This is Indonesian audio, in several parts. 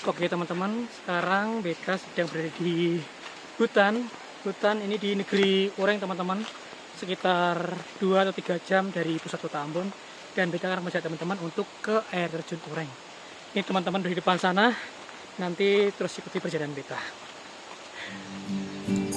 Oke teman-teman, sekarang beta sedang berada di hutan. Hutan ini di negeri Ureng teman-teman, sekitar 2 atau 3 jam dari pusat kota Ambon. Dan beta akan mengajak teman-teman untuk ke air terjun Ureng. Ini teman-teman dari depan sana, nanti terus ikuti perjalanan beta.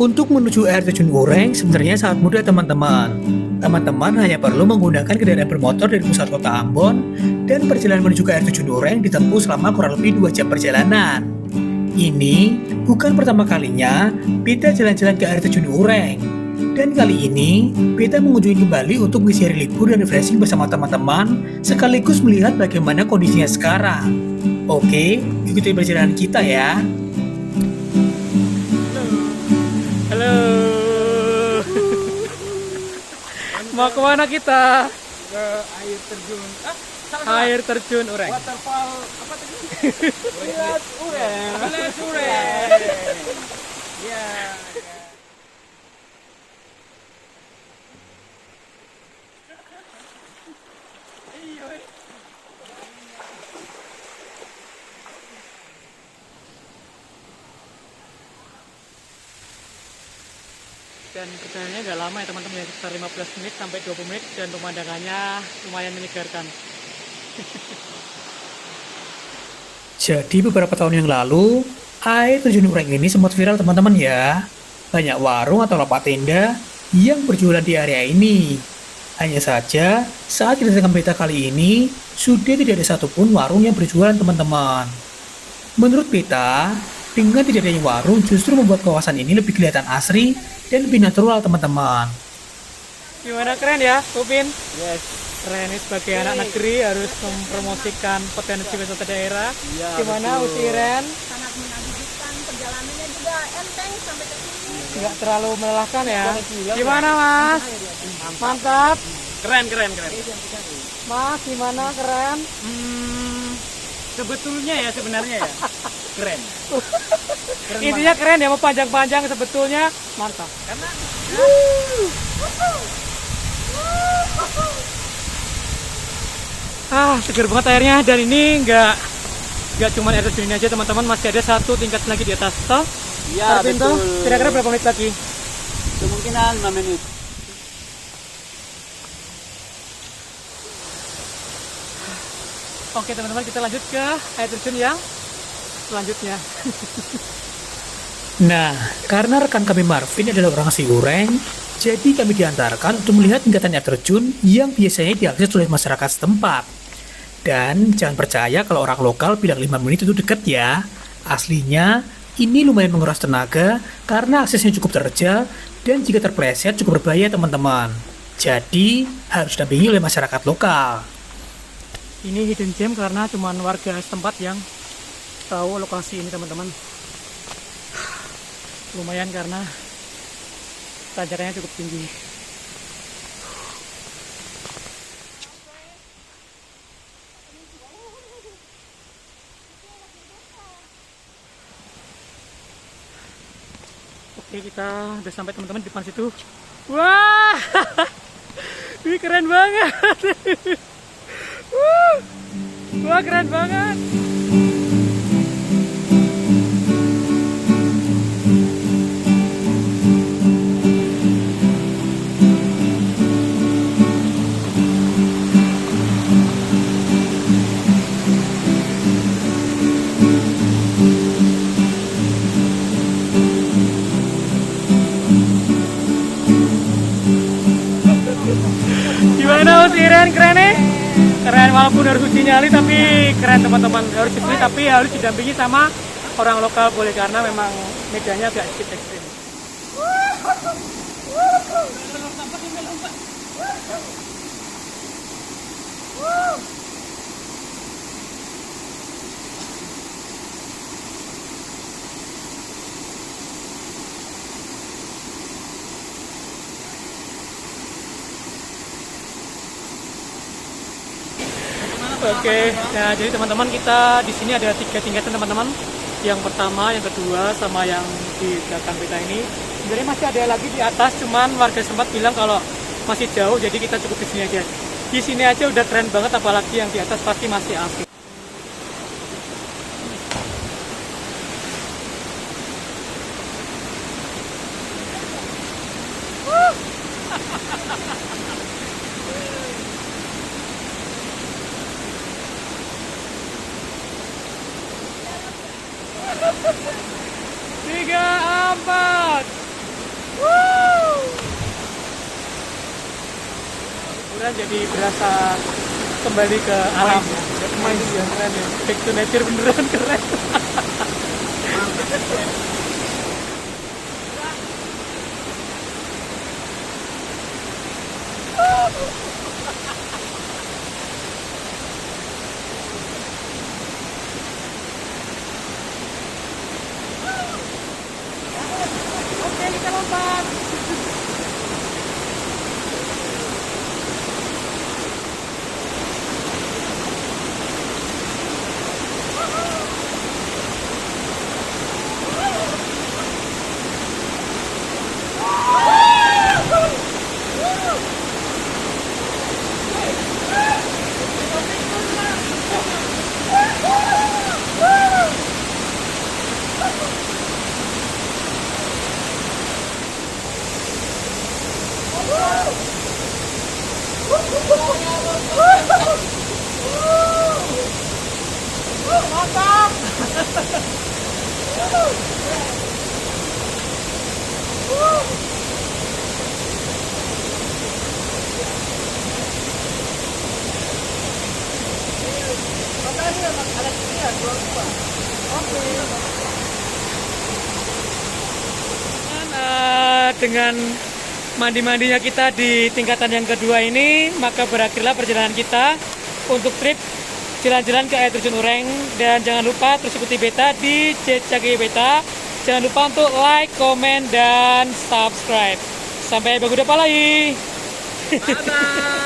Untuk menuju air terjun Ureng sebenarnya sangat mudah teman-teman. Teman-teman hanya perlu menggunakan kendaraan bermotor dari pusat kota Ambon dan perjalanan menuju ke air terjun Ureng ditempuh selama kurang lebih 2 jam perjalanan. Ini bukan pertama kalinya beta jalan-jalan ke air terjun Ureng. Dan kali ini beta mengunjungi kembali untuk mengisi hari libur dan refreshing bersama teman-teman sekaligus melihat bagaimana kondisinya sekarang. Oke, ikuti perjalanan kita ya. Halo. Mau kemana kita? Ke air terjun. Air terjun Ureng. Waterfall apa tadi? Lihat Ureng. Lihat Ureng. Ya. Dan perjalanannya nggak lama ya teman-teman, ya sekitar 15 menit sampai 20 menit dan pemandangannya lumayan menyegarkan. Jadi beberapa tahun yang lalu, air terjun Ureng ini sempat viral teman-teman ya. Banyak warung atau lapak tenda yang berjualan di area ini. Hanya saja, saat kedatangan beta kali ini, sudah tidak ada satupun warung yang berjualan teman-teman. Menurut beta, dengan tidak adanya warung justru membuat kawasan ini lebih kelihatan asri dan lebih natural teman-teman. Gimana, keren ya Upin? Yes. Keren, ini sebagai anak negeri harus mempromosikan potensi wisata daerah. Ya, Gimana betul. Usiren? Sangat menakjubkan, perjalanannya juga enteng sampai ke sini. Nggak terlalu melelahkan ya? Gimana Mas? Mantap. Keren. Mas, gimana, keren? Sebetulnya ya sebenarnya ya. Keren. Intinya keren ya, mau panjang-panjang sebetulnya mantap. Karena Segar banget airnya, dan ini nggak cuma air terjun ini aja teman-teman, masih ada satu tingkat lagi di atas toh. ya Arvin, toh, betul. kira-kira berapa menit lagi? Kemungkinan 5 menit. Oke teman-teman, kita lanjut ke air terjun yang selanjutnya. Nah, karena rekan kami Marvin adalah orang asli Ureng, jadi kami diantarkan untuk melihat tingkatan air terjun yang biasanya diakses oleh masyarakat setempat. Dan jangan percaya kalau orang lokal bilang 5 menit itu dekat ya. Aslinya, ini lumayan menguras tenaga karena aksesnya cukup terjal dan jika terpleset cukup berbahaya teman-teman. Jadi, harus didampingi oleh masyarakat lokal. Ini hidden gem karena cuma warga setempat yang tahu lokasi ini teman-teman. Lumayan karena tanjakannya cukup tinggi. Oke, kita udah sampai teman-teman di depan situ. Wah, ini keren banget. Wah, keren banget. Gimana Usiren, keren nih? Keren, walaupun harus uji nyali tapi keren teman-teman. Harus uji tapi harus didampingi sama orang lokal boleh, karena memang medannya agak sedikit ekstrim. Oke, nah jadi teman-teman, kita di sini ada 3 tingkatan teman-teman. Yang pertama, yang kedua, sama yang di belakang kita ini. Sebenarnya masih ada lagi di atas, cuman warga sempat bilang kalau masih jauh, jadi kita cukup di sini aja. Di sini aja udah keren banget, apalagi yang di atas pasti masih asik. Tiga, empat. Liburan jadi berasa kembali ke alam. Main ya, keren ya. Back to nature beneran keren. Oke, kita lompat. Dengan mandi-mandinya kita di tingkatan yang kedua ini, maka berakhirlah perjalanan kita untuk trip jalan-jalan ke air terjun Ureng. Dan jangan lupa terus ikuti Beta di CCG Beta. Jangan lupa untuk like, komen, dan subscribe. Sampai baguda palai. Bye-bye.